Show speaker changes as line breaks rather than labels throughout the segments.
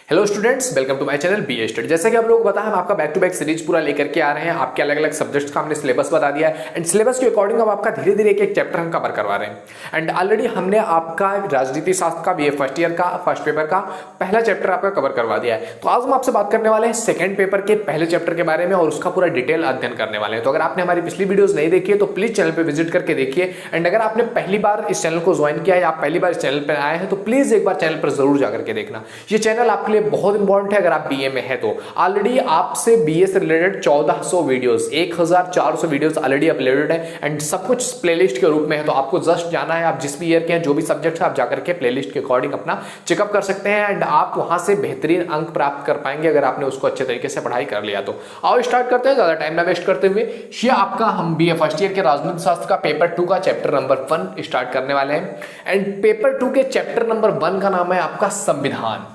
Hello students, welcome to my channel B study. जैसे कि आप लोगों को पता है, हम आपका बैक टू बैक सीरीज पूरा लेकर के आ रहे हैं। आपके अलग अलग सब्जेक्ट्स का हमने सिलेबस बता दिया है एंड सिलेबस के अकॉर्डिंग अब आपका धीरे धीरे एक एक चैप्टर हम कवर करवा रहे हैं। एंड ऑलरेडी हमने आपका राजनीति शास्त्र का बीए फर्स्ट ईयर का फर्स्ट पेपर का पहला चैप्टर आपका कवर करवा दिया है। तो आज हम आपसे बात करने वाले हैं सेकंड पेपर के पहले चैप्टर के बारे में और उसका पूरा डिटेल अध्ययन करने वाले हैं। तो अगर आपने हमारी पिछली वीडियोस नहीं देखी है तो प्लीज चैनल पर विजिट करके देखिए। एंड अगर आपने पहली बार इस चैनल को ज्वाइन किया है या आप पहली बार इस चैनल पर आए हैं तो प्लीज एक बार चैनल पर जरूर जाकर के देखना। ये चैनल आपके लिए बहुत इंपॉर्टेंट है। अगर आप बीए में है तो ऑलरेडी आपसे बीए से related 1400 videos 1400 videos already uploaded है एंड सब कुछ प्लेलिस्ट के रूप में है। तो आपको जस्ट जाना है, आप जिस भी ईयर के हैं जो भी सब्जेक्ट है आप जाकर के प्लेलिस्ट के अकॉर्डिंग अपना चेकअप कर सकते हैं एंड आप वहां से बेहतरीन अंक प्राप्त कर पाएंगे अगर आपने उसको अच्छे तरीके से पढ़ाई कर लिया। तो आओ स्टार्ट करते हैं, ज्यादा टाइम ना वेस्ट करते हुए। ये आपका हम बीए फर्स्ट ईयर के राजनीति शास्त्र का पेपर 2 का चैप्टर नंबर 1 स्टार्ट करने वाले हैं। एंड पेपर 2 के चैप्टर नंबर 1 का नाम है आपका संविधान,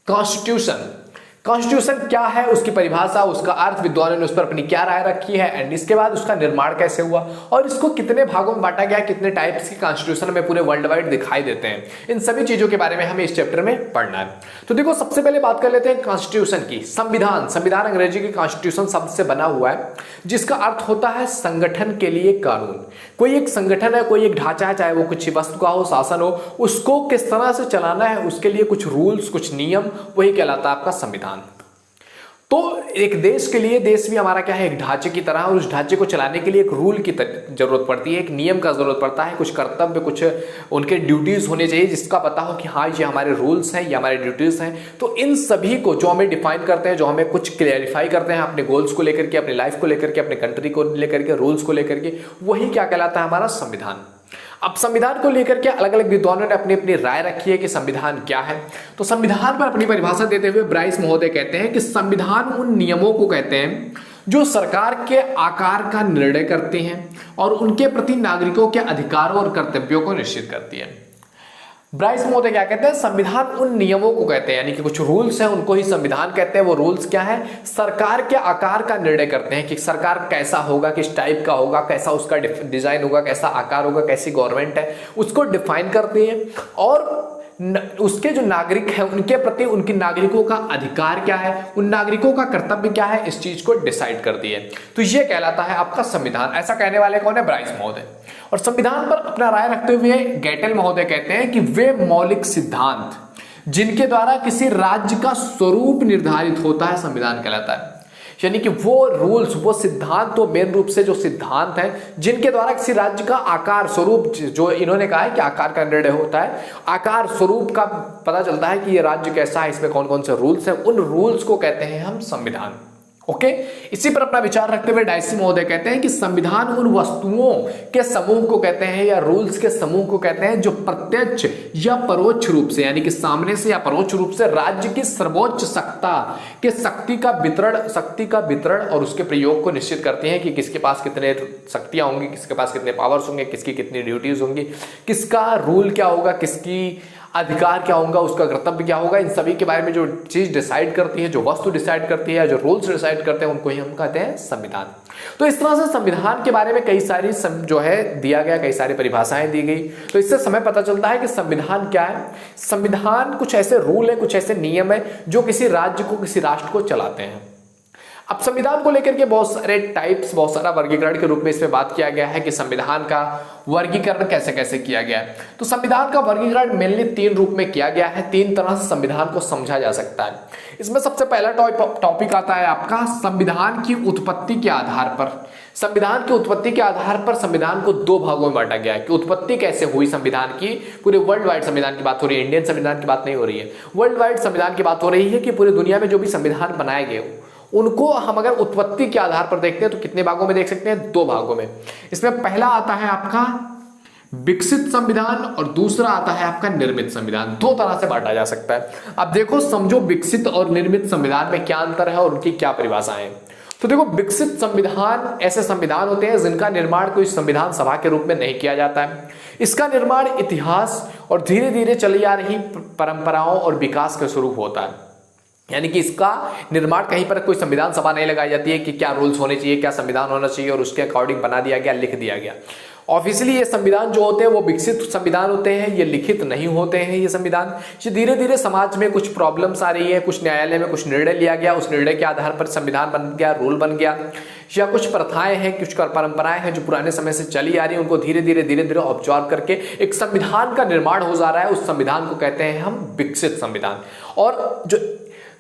कॉन्स्टिट्यूशन। कॉन्स्टिट्यूशन क्या है, उसकी परिभाषा, उसका अर्थ, विद्वानों ने उस पर अपनी क्या राय रखी है एंड इसके बाद उसका निर्माण कैसे हुआ और इसको कितने भागों में बांटा गया, कितने टाइप्स के कॉन्स्टिट्यूशन में पूरे वर्ल्ड वाइड दिखाई देते हैं, इन सभी चीजों के बारे में हमें इस चैप्टर में पढ़ना है। तो देखो, सबसे पहले बात कर लेते हैं कॉन्स्टिट्यूशन की। संविधान, संविधान अंग्रेजी की कॉन्स्टिट्यूशन शब्द से बना हुआ है जिसका अर्थ होता है संगठन के लिए कानून। कोई एक संगठन है, कोई एक ढांचा है, चाहे वो कुछ वस्तु का हो, शासन हो, उसको किस तरह से चलाना है उसके लिए कुछ रूल्स, कुछ नियम, वही कहलाता है आपका संविधान। तो एक देश के लिए, देश भी हमारा क्या है, एक ढांचे की तरह, और उस ढांचे को चलाने के लिए एक रूल की जरूरत पड़ती है, एक नियम का जरूरत पड़ता है, कुछ कर्तव्य, कुछ उनके ड्यूटीज होने चाहिए जिसका पता हो कि हाँ ये हमारे रूल्स हैं, ये हमारे ड्यूटीज हैं। तो इन सभी को जो हमें डिफाइन करते हैं, जो हमें कुछ क्लैरिफाई करते हैं अपने गोल्स को लेकर के, अपनी लाइफ को लेकर के, अपने कंट्री को लेकर के, रूल्स को लेकर के, वही क्या कहलाता है हमारा संविधान। अब संविधान को लेकर के अलग अलग विद्वानों ने अपनी अपनी राय रखी है कि संविधान क्या है। तो संविधान पर अपनी परिभाषा देते हुए ब्राइस महोदय कहते हैं कि संविधान उन नियमों को कहते हैं जो सरकार के आकार का निर्णय करते हैं और उनके प्रति नागरिकों के अधिकारों और कर्तव्यों को निश्चित करती है। ब्राइस महोदय क्या कहते हैं, संविधान उन नियमों को कहते हैं, यानी कि कुछ रूल्स हैं उनको ही संविधान कहते हैं। वो रूल्स क्या है, सरकार के आकार का निर्णय करते हैं कि सरकार कैसा होगा, किस टाइप का होगा, कैसा उसका डिजाइन होगा, कैसा आकार होगा, कैसी गवर्नमेंट है, उसको डिफाइन करते हैं। और उसके जो नागरिक हैं उनके प्रति उनके नागरिकों का अधिकार क्या है, उन नागरिकों का कर्तव्य क्या है, इस चीज को डिसाइड करती है। तो ये कहलाता है आपका संविधान। ऐसा कहने वाले कौन है, ब्राइस महोदय। और संविधान पर अपना राय रखते हुए गैटल महोदय कहते हैं कि वे मौलिक सिद्धांत जिनके द्वारा किसी राज्य का स्वरूप निर्धारित होता है संविधान कहलाता है। यानी कि वो रूल्स, वो सिद्धांत, तो मेन रूप से जो सिद्धांत हैं जिनके द्वारा किसी राज्य का आकार, स्वरूप, जो इन्होंने कहा है कि आकार का निर्णय होता है, आकार स्वरूप का पता चलता है कि ये राज्य कैसा है, इसमें कौन कौन से रूल्स हैं, उन रूल्स को कहते हैं हम संविधान। ओके, इसी पर अपना विचार रखते हुए डायसी महोदय कहते हैं कि संविधान उन वस्तुओं के समूह को कहते हैं या रूल्स के समूह को कहते हैं जो प्रत्यक्ष या परोक्ष रूप से, यानी कि सामने से या परोक्ष रूप से राज्य की सर्वोच्च सत्ता के शक्ति का वितरण और उसके प्रयोग को निश्चित करते हैं कि किसके पास कितने शक्तियां होंगी, किसके पास कितने पावर्स होंगे, किसकी कितनी ड्यूटीज होंगी, किसका रूल क्या होगा, किसकी अधिकार क्या होगा, उसका कर्तव्य क्या होगा। इन सभी के बारे में जो चीज डिसाइड करती है, जो वस्तु डिसाइड करती है, जो रूल्स डिसाइड करते हैं, उनको ही हम कहते हैं संविधान। तो इस तरह से संविधान के बारे में कई सारी जो है दिया गया, कई सारी परिभाषाएं दी गई। तो इससे समय पता चलता है कि संविधान क्या है। संविधान कुछ ऐसे रूल है, कुछ ऐसे नियम है जो किसी राज्य को, किसी राष्ट्र को चलाते हैं। अब संविधान को लेकर के बहुत सारे टाइप्स, बहुत सारा वर्गीकरण के रूप में इसमें बात किया गया है कि संविधान का वर्गीकरण कैसे कैसे किया गया है। तो संविधान का वर्गीकरण मेनली 3 रूप में किया गया है, 3 तरह से संविधान को समझा जा सकता है। इसमें सबसे पहला टॉपिक आता है आपका संविधान की उत्पत्ति के आधार पर। संविधान की उत्पत्ति के आधार पर संविधान को 2 भागों में बांटा गया है कि उत्पत्ति कैसे हुई संविधान की। पूरे वर्ल्ड वाइड संविधान की बात हो रही है, इंडियन संविधान की बात नहीं हो रही है, वर्ल्ड वाइड संविधान की बात हो रही है कि पूरी दुनिया में जो भी संविधान बनाए गए उनको हम अगर उत्पत्ति के आधार पर देखते हैं तो कितने भागों में देख सकते हैं, 2 भागों में। इसमें पहला आता है आपका विकसित संविधान और दूसरा आता है आपका निर्मित संविधान। 2 तरह से बांटा जा सकता है। अब देखो, समझो विकसित और निर्मित संविधान में क्या अंतर है और उनकी क्या परिभाषाएं हैं। तो देखो, विकसित संविधान ऐसे संविधान होते हैं जिनका निर्माण कोई संविधान सभा के रूप में नहीं किया जाता है। इसका निर्माण इतिहास और धीरे धीरे चली आ रही परंपराओं और विकास के स्वरूप होता है। यानी कि इसका निर्माण कहीं पर कोई संविधान सभा नहीं लगाई जाती है कि क्या रूल्स होने चाहिए, क्या संविधान होना चाहिए और उसके अकॉर्डिंग बना दिया गया, लिख दिया गया। ऑफिशियली ये संविधान जो होते हैं वो विकसित संविधान होते हैं, ये लिखित नहीं होते हैं ये संविधान। ये धीरे धीरे समाज में कुछ प्रॉब्लम्स आ रही है, कुछ न्यायालय में कुछ निर्णय लिया गया, उस निर्णय के आधार पर संविधान बन गया, रूल बन गया, या कुछ प्रथाएं हैं, कुछ परंपराएं हैं जो पुराने समय से चली आ रही है, उनको धीरे धीरे ऑब्जर्व करके एक संविधान का निर्माण हो जा रहा है। उस संविधान को कहते हैं हम विकसित संविधान। और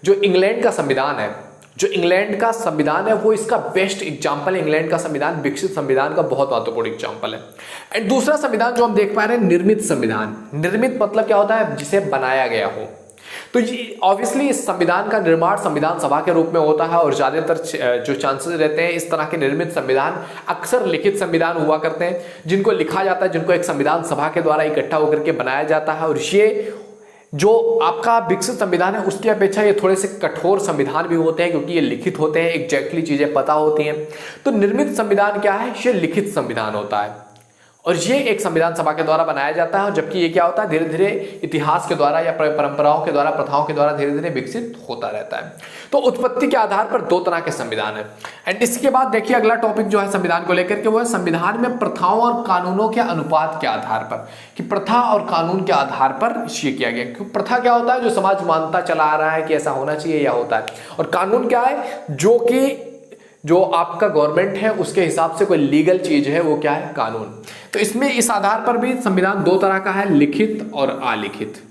जो इंग्लैंड का संविधान है वो इसका बेस्ट एग्जांपल है। इंग्लैंड का संविधान विकसित संविधान का बहुत महत्वपूर्ण एग्जांपल है। एंड दूसरा संविधान जो हम देख पा रहे हैं, निर्मित संविधान। निर्मित मतलब क्या होता है? जिसे बनाया गया हो। तो ये ऑब्वियसली इस संविधान का निर्माण संविधान सभा के रूप में होता है, और ज्यादातर जो चांसेस रहते हैं इस तरह के निर्मित संविधान अक्सर लिखित संविधान हुआ करते हैं, जिनको लिखा जाता है, जिनको एक संविधान सभा के द्वारा इकट्ठा होकर के बनाया जाता है। और ये जो आपका विकसित संविधान है उसकी अपेक्षा ये थोड़े से कठोर संविधान भी होते हैं, क्योंकि ये लिखित होते हैं, एग्जैक्टली चीजें पता होती हैं। तो निर्मित संविधान क्या है? ये लिखित संविधान होता है, और ये एक संविधान सभा के द्वारा बनाया जाता है। जबकि ये क्या होता है? धीरे धीरे इतिहास के द्वारा या परंपराओं के द्वारा, प्रथाओं के द्वारा धीरे धीरे विकसित होता रहता है। तो उत्पत्ति के आधार पर दो तरह के संविधान है। एंड इसके बाद देखिए अगला टॉपिक जो है संविधान को लेकर के, वो है संविधान में प्रथाओं और कानूनों के अनुपात के आधार पर, कि प्रथा और कानून के आधार पर ये किया गया। क्योंकि प्रथा क्या होता है? जो समाज मानता चला आ रहा है कि ऐसा होना चाहिए या होता है। और कानून क्या है? जो आपका गवर्नमेंट है उसके हिसाब से कोई लीगल चीज है, वो क्या है? कानून। तो इसमें इस आधार पर भी संविधान दो तरह का है, लिखित और अलिखित।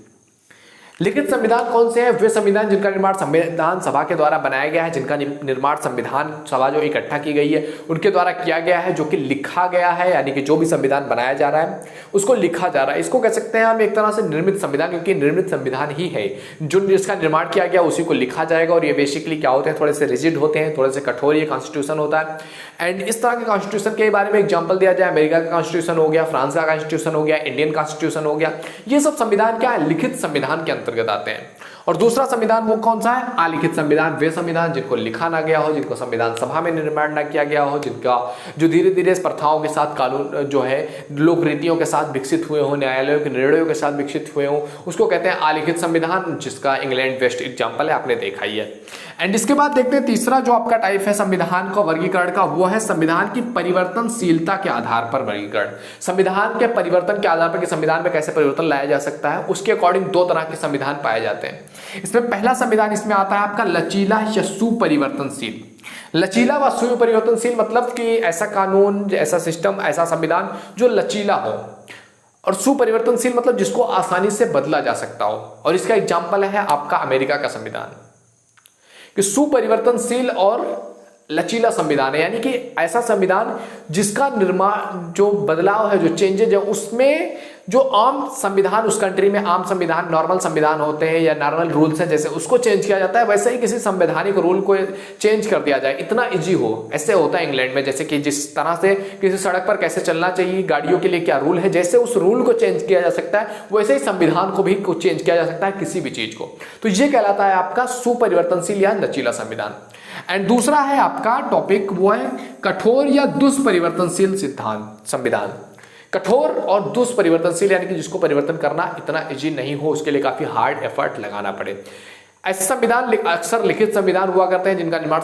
लिखित संविधान कौन से हैं? वे संविधान जिनका निर्माण संविधान सभा के द्वारा बनाया गया है, जिनका निर्माण संविधान सभा जो इकट्ठा की गई है उनके द्वारा किया गया है, जो कि लिखा गया है, यानी कि जो भी संविधान बनाया जा रहा है उसको लिखा जा रहा है। इसको कह सकते हैं हम एक तरह से निर्मित संविधान, क्योंकि निर्मित संविधान ही है जो जिसका निर्माण किया गया उसी को लिखा जाएगा। और ये बेसिकली क्या होते हैं? थोड़े से रिजिड होते हैं, थोड़े से कठोर ये कॉन्स्टिट्यूशन होता है। एंड इस तरह के कॉन्स्टिट्यूशन के बारे में एग्जाम्पल दिया जाए, अमेरिका का कॉन्स्टिट्यूशन हो गया, फ्रांस का कॉन्स्टिट्यूशन हो गया, इंडियन कॉन्स्टिट्यूशन हो गया, ये सब संविधान क्या है? लिखित संविधान के अंतर्गत आते हैं। और दूसरा संविधान वो कौन सा है? अलिखित संविधान। वे संविधान जिनको लिखा ना गया हो, जिनको संविधान सभा में निर्माण ना किया गया हो, जो धीरे धीरे प्रथाओं के साथ, कानून जो है लोक रीतियों के साथ विकसित हुए हो, न्यायालयों के निर्णयों के साथ विकसित हुए हो, उसको कहते हैं अलिखित संविधान, जिसका इंग्लैंड बेस्ट एग्जाम्पल है, आपने देखा ही है। एंड इसके बाद देखते हैं तीसरा जो आपका टाइप है संविधान का वर्गीकरण का, वो है संविधान की परिवर्तनशीलता के आधार पर वर्गीकरण। संविधान के परिवर्तन के आधार पर कि संविधान में कैसे परिवर्तन लाया जा सकता है, उसके अकॉर्डिंग दो तरह के संविधान पाए जाते हैं। इसमें पहला संविधान इसमें आता है आपका लचीला या सुपरिवर्तनशील। लचीला व सुपरिवर्तनशील मतलब कि ऐसा कानून, ऐसा सिस्टम, ऐसा संविधान जो लचीला हो, और सुपरिवर्तनशील मतलब जिसको आसानी से बदला जा सकता हो। और इसका एग्जाम्पल है आपका अमेरिका का संविधान, कि सुपरिवर्तनशील और लचीला संविधान है, यानी कि ऐसा संविधान जिसका निर्माण, जो बदलाव है, जो चेंजेज है, उसमें जो आम संविधान उस कंट्री में आम संविधान, नॉर्मल संविधान होते हैं या नॉर्मल रूल्स हैं, जैसे उसको चेंज किया जाता है, वैसे ही किसी संवैधानिक रूल को चेंज कर दिया जाए, इतना इजी हो। ऐसे होता है इंग्लैंड में, जैसे कि जिस तरह से किसी सड़क पर कैसे चलना चाहिए, गाड़ियों के लिए क्या रूल है, जैसे उस रूल को चेंज किया जा सकता है, वैसे ही संविधान को भी चेंज किया जा सकता है, किसी भी चीज को। तो ये कहलाता है आपका सुपरिवर्तनशील या लचीला संविधान। एंड दूसरा है आपका टॉपिक, वो है कठोर या दुष्परिवर्तनशील सिद्धांत संविधान। कठोर और दुष्परिवर्तनशील यानी कि जिसको परिवर्तन करना इतना इजी नहीं हो, उसके लिए काफी हार्ड एफर्ट लगाना पड़े। ऐसे संविधान अक्सर लिखित संविधान हुआ करते हैं, जिनका निर्माण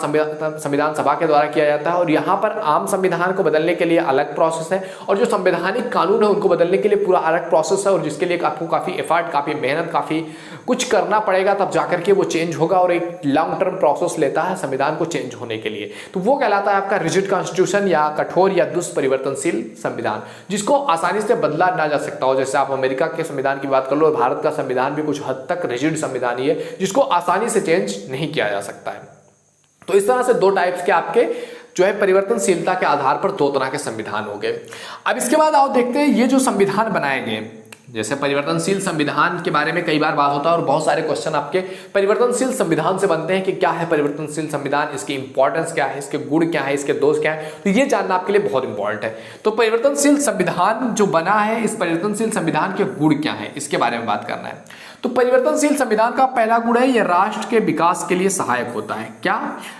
संविधान सभा के द्वारा किया जाता है, और यहाँ पर आम संविधान को बदलने के लिए अलग प्रोसेस है, और जो संवैधानिक कानून है उनको बदलने के लिए पूरा अलग प्रोसेस है, और जिसके लिए आपको काफी एफर्ट, काफी मेहनत, काफी कुछ करना पड़ेगा, तब जाकर के वो चेंज होगा, और एक लॉन्ग टर्म प्रोसेस लेता है संविधान को चेंज होने के लिए। तो वो कहलाता है आपका रिजिड कॉन्स्टिट्यूशन या कठोर या दुष्परिवर्तनशील संविधान, जिसको आसानी से बदला ना जा सकता हो। जैसे आप अमेरिका के संविधान की बात कर लो, भारत का संविधान भी कुछ हद तक रिजिड संविधान ही है, जिसको आसानी से चेंज नहीं किया जा सकता है। तो इस तरह से दो टाइप्स के आपके जो है परिवर्तनशीलता के आधार पर दो तरह के संविधान हो गए। अब इसके बाद आओ देखते हैं ये जो संविधान बनाए गए, जैसे परिवर्तनशील संविधान के बारे में कई बार बात होता है, और बहुत सारे क्वेश्चन आपके परिवर्तनशील संविधान से बनते हैं कि क्या है परिवर्तनशील संविधान, इसकी इंपॉर्टेंस क्या है, इसके गुण क्या है, इसके दोष क्या है। तो ये जानना आपके लिए बहुत इंपॉर्टेंट है। तो परिवर्तनशील संविधान जो बना है, इस परिवर्तनशील संविधान के गुण क्या है, इसके बारे में बात करना है। तो परिवर्तनशील संविधान का पहला गुण है यह राष्ट्र के विकास के लिए सहायक होता है। क्या?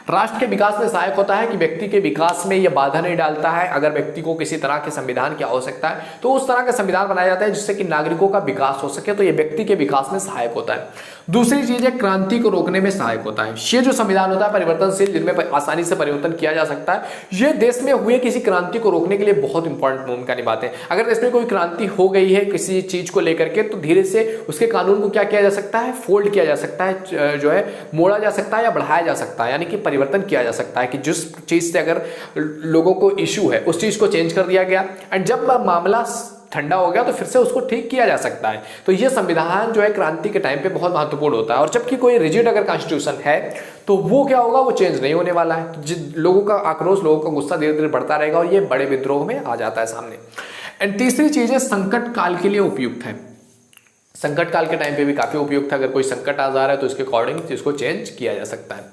राष्ट्र के विकास में सहायक होता है कि व्यक्ति के विकास में यह बाधा नहीं डालता है। अगर व्यक्ति को किसी तरह के संविधान की आवश्यकता है तो उस तरह का संविधान बनाया जाता है जिससे कि नागरिकों का विकास हो सके, तो यह व्यक्ति के विकास में सहायक होता है। दूसरी चीज है क्रांति को रोकने में सहायक होता है। ये जो संविधान होता है परिवर्तनशील, जिनमें आसानी से परिवर्तन किया जा सकता है, ये देश में हुए किसी क्रांति को रोकने के लिए बहुत इंपॉर्टेंट भूमिका निभाते हैं। अगर देश में कोई क्रांति हो गई है किसी चीज को लेकर के, तो धीरे से उसके कानून को क्या किया जा सकता है, फोल्ड किया जा सकता है, जो है मोड़ा जा सकता है या बढ़ाया जा सकता है, यानी कि परिवर्तन किया जा सकता है कि जिस चीज से अगर लोगों को इश्यू है उस चीज को चेंज कर दिया गया, एंड जब मामला ठंडा हो गया तो फिर से उसको ठीक किया जा सकता है। तो ये संविधान जो है क्रांति के टाइम पे बहुत महत्वपूर्ण होता है। और जबकि कोई रिजिड अगर कॉन्स्टिट्यूशन है तो वो क्या होगा, वो चेंज नहीं होने वाला है। तो लोगों का आक्रोश, लोगों का गुस्सा धीरे धीरे बढ़ता रहेगा और ये बड़े विद्रोह में आ जाता है सामने। एंड तीसरी चीज है संकट काल के लिए उपयुक्त है। संकट काल के टाइम पे भी काफी उपयुक्त है। अगर कोई संकट आ जा रहा है तो उसके अकॉर्डिंग इसको चेंज किया जा सकता है।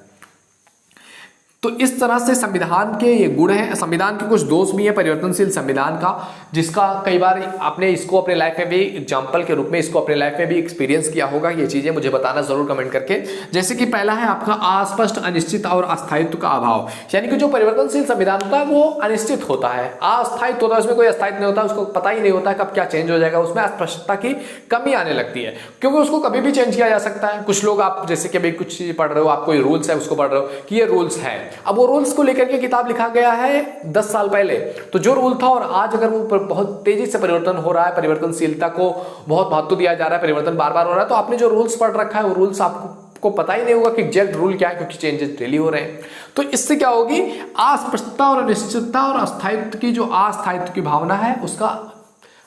तो इस तरह से संविधान के ये गुण हैं। संविधान के कुछ दोष भी है परिवर्तनशील संविधान का, जिसका कई बार आपने इसको अपने लाइफ में भी एग्जाम्पल के रूप में इसको अपने लाइफ में भी एक्सपीरियंस किया होगा। ये चीजें मुझे बताना जरूर कमेंट करके। जैसे कि पहला है आपका अस्पष्ट, अनिश्चित और अस्थायित्व का अभाव। यानी कि जो परिवर्तनशील संविधान होता है वो अनिश्चित होता है, अस्थायित्व होता है, उसमें कोई अस्थायित्व नहीं होता, उसको पता ही नहीं होता कब क्या चेंज हो जाएगा। उसमें अस्पष्टता की कमी आने लगती है क्योंकि उसको कभी भी चेंज किया जा सकता है। कुछ लोग, आप जैसे कि अभी कुछ चीज पढ़ रहे हो, आप कोई रूल्स है उसको पढ़ रहे हो कि ये रूल्स है, अब वो रूल्स को लेकर के किताब लिखा गया है 10 साल पहले, तो जो रूल था और आज अगर वो बहुत तेजी से परिवर्तन हो रहा है, परिवर्तनशीलता को बहुत महत्व दिया जा रहा है, परिवर्तन बार बार हो रहा है, तो आपने जो रूल्स पढ़ रखा है वो रूल्स आपको पता ही नहीं होगा कि एग्जैक्ट रूल क्या है, क्योंकि चेंजेस डेली हो रहे हैं। तो इससे क्या होगी, अस्पष्टता और अनिश्चितता और अस्थायित्व की जो अस्थायित्व की भावना है उसका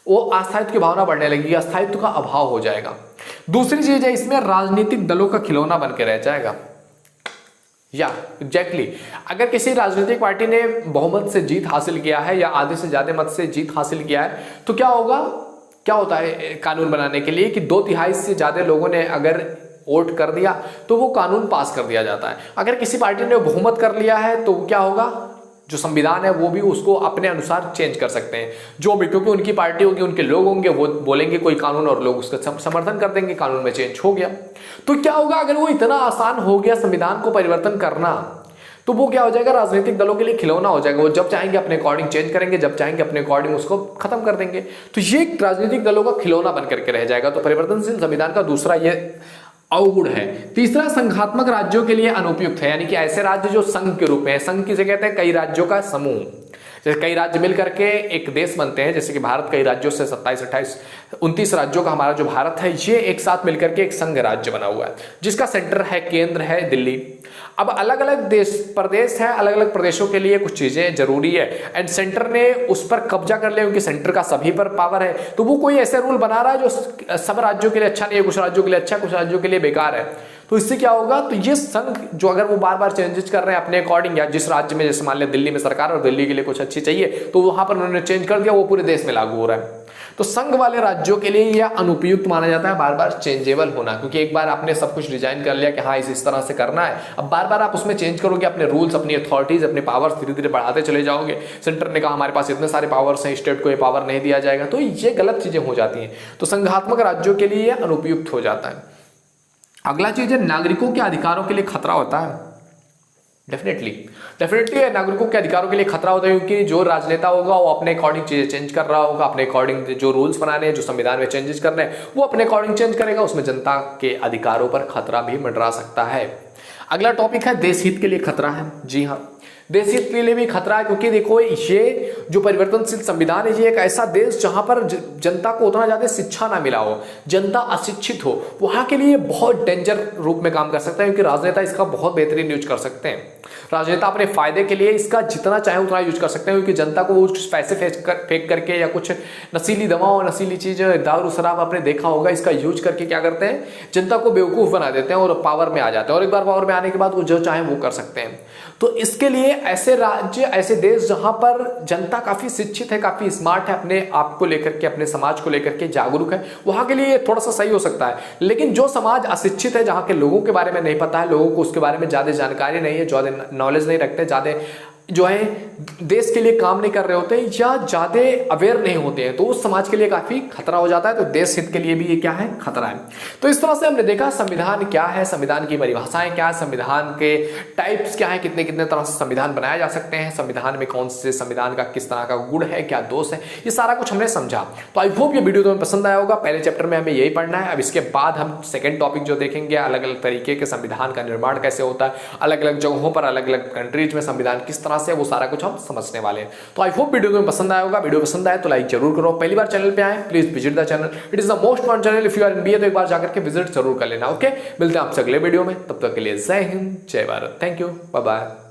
वो अस्थायित्व की भावना बढ़ने लगेगी, अस्थायित्व का अभाव हो जाएगा। दूसरी चीज है इसमें राजनीतिक दलों का खिलौना बन के रह जाएगा। या एग्जैक्टली अगर किसी राजनीतिक पार्टी ने बहुमत से जीत हासिल किया है या आधे से ज्यादा मत से जीत हासिल किया है तो क्या होगा, क्या होता है कानून बनाने के लिए कि 2/3 से ज्यादा लोगों ने अगर वोट कर दिया तो वो कानून पास कर दिया जाता है। अगर किसी पार्टी ने बहुमत कर लिया है तो क्या होगा, जो संविधान है वो भी उसको अपने अनुसार चेंज कर सकते हैं, जो भी, क्योंकि उनकी पार्टी होगी, उनके लोग होंगे, वो बोलेंगे कोई कानून और लोग उसका समर्थन कर देंगे, कानून में चेंज हो गया। तो क्या होगा, अगर वो इतना आसान हो गया संविधान को परिवर्तन करना, तो वो क्या हो जाएगा, राजनीतिक दलों के लिए खिलौना हो जाएगा। वो जब चाहेंगे अपने अकॉर्डिंग चेंज करेंगे, जब चाहेंगे अपने अकॉर्डिंग उसको खत्म कर देंगे। तो ये राजनीतिक दलों का खिलौना बन करके रह जाएगा। तो परिवर्तनशील संविधान का दूसरा ये अवगुण है। तीसरा, संघात्मक राज्यों के लिए अनुपयुक्त है, यानी कि ऐसे राज्य जो संघ के रूप में है। संघ किसे कहते हैं, कई राज्यों का समूह। जैसे कई राज्य मिलकर के एक देश बनते हैं, जैसे कि भारत कई राज्यों से 27, 28, 29 राज्यों का हमारा जो भारत है, ये एक साथ मिलकर के एक संघ राज्य बना हुआ है, जिसका सेंटर है, केंद्र है दिल्ली। अब अलग अलग प्रदेश है, अलग अलग प्रदेशों के लिए कुछ चीजें जरूरी है, एंड सेंटर ने उस पर कब्जा कर लिया क्योंकि सेंटर का सभी पर पावर है। तो वो कोई ऐसे रूल बना रहा है जो सब राज्यों के लिए अच्छा नहीं है, कुछ राज्यों के लिए अच्छा, कुछ राज्यों के लिए बेकार है। तो इससे क्या होगा, तो ये संघ जो अगर वो बार बार चेंजेस कर रहे हैं अपने अकॉर्डिंग, या जिस राज्य में, जैसे मान लिया दिल्ली में सरकार और दिल्ली के लिए कुछ अच्छी चाहिए तो वहां पर उन्होंने चेंज कर दिया, वो पूरे देश में लागू हो रहा है। तो संघ वाले राज्यों के लिए यह अनुपयुक्त माना जाता है बार बार चेंजेबल होना, क्योंकि एक बार आपने सब कुछ डिजाइन कर लिया कि हाँ इस तरह से करना है, अब बार बार आप उसमें चेंज करोगे, अपने रूल्स, अपनी अथॉरिटीज, अपने पावर्स धीरे धीरे बढ़ाते चले जाओगे। सेंटर ने कहा हमारे पास इतने सारे पावर्स हैं, स्टेट को ये पावर नहीं दिया जाएगा, तो ये गलत चीजें हो जाती हैं। तो संघात्मक राज्यों के लिए यह अनुपयुक्त हो जाता है। अगला चीज है नागरिकों के अधिकारों के लिए खतरा होता है। डेफिनेटली नागरिकों के अधिकारों के लिए खतरा होता है, क्योंकि जो राजनेता होगा वो अपने अकॉर्डिंग चीजें चेंज कर रहा होगा, अपने अकॉर्डिंग जो रूल्स बनाने हैं, जो संविधान में चेंजेस करने हैं, वो अपने अकॉर्डिंग चेंज करेगा। उसमें जनता के अधिकारों पर खतरा भी मंडरा सकता है। अगला टॉपिक है देश हित के लिए खतरा है। जी हाँ, देश हित के लिए भी खतरा है, क्योंकि देखो ये जो परिवर्तनशील संविधान है, ये एक ऐसा देश जहां पर जनता को उतना ज्यादा शिक्षा ना मिला हो, जनता अशिक्षित हो, वहां के लिए बहुत डेंजर रूप में काम कर सकता है, क्योंकि राजनेता इसका बहुत बेहतरीन यूज कर सकते हैं। राजनेता अपने फायदे के लिए इसका जितना चाहे उतना यूज कर सकते हैं, क्योंकि जनता को वो कुछ पैसे फेंक करके या कुछ नशीली दवाओं, नशीली चीजें, दारू शराब आपने देखा होगा, इसका यूज करके क्या करते हैं, जनता को बेवकूफ बना देते हैं और पावर में आ जाते हैं, और एक बार पावर में आने के बाद वो जो चाहे वो कर सकते हैं। तो इसके लिए ऐसे राज्य, ऐसे देश जहां पर जनता काफी शिक्षित है, काफी स्मार्ट है, अपने आप को लेकर के, अपने समाज को लेकर के जागरूक है, वहां के लिए थोड़ा सा सही हो सकता है। लेकिन जो समाज अशिक्षित है, जहां के लोगों के बारे में नहीं पता है, लोगों को उसके बारे में ज्यादा जानकारी नहीं है, ज्यादा नॉलेज नहीं रखते, ज्यादा जो है देश के लिए काम नहीं कर रहे होते या ज्यादा अवेयर नहीं होते हैं, तो उस समाज के लिए काफी खतरा हो जाता है। तो देश हित के लिए भी ये क्या है, खतरा है। तो इस तरह से हमने देखा संविधान क्या है, संविधान की परिभाषाएं क्या है, संविधान के टाइप्स क्या है, कितने कितने तरह से संविधान बनाए जा सकते हैं, संविधान में कौन से संविधान का किस तरह का गुण है, क्या दोष है, ये सारा कुछ हमने समझा। तो आई होप ये वीडियो तुम्हें पसंद आया होगा। पहले चैप्टर में हमें यही पढ़ना है। अब इसके बाद हम सेकंड टॉपिक जो देखेंगे, अलग अलग तरीके के संविधान का निर्माण कैसे होता है, अलग अलग जगहों पर अलग अलग कंट्रीज में संविधान किस तरह से, वो सारा कुछ हम समझने वाले हैं। तो आई होप वीडियो तुम्हें पसंद आया होगा। वीडियो पसंद आए तो लाइक जरूर करो। पहली बार चैनल पे आए please visit the channel, it is the most fun channel. If you are in BA तो एक बार जाकर के विजिट जरूर कर लेना। ओके, मिलते हैं आपसे अगले वीडियो में, तब तक के लिए जय हिंद, जय Bharat, thank you, bye bye.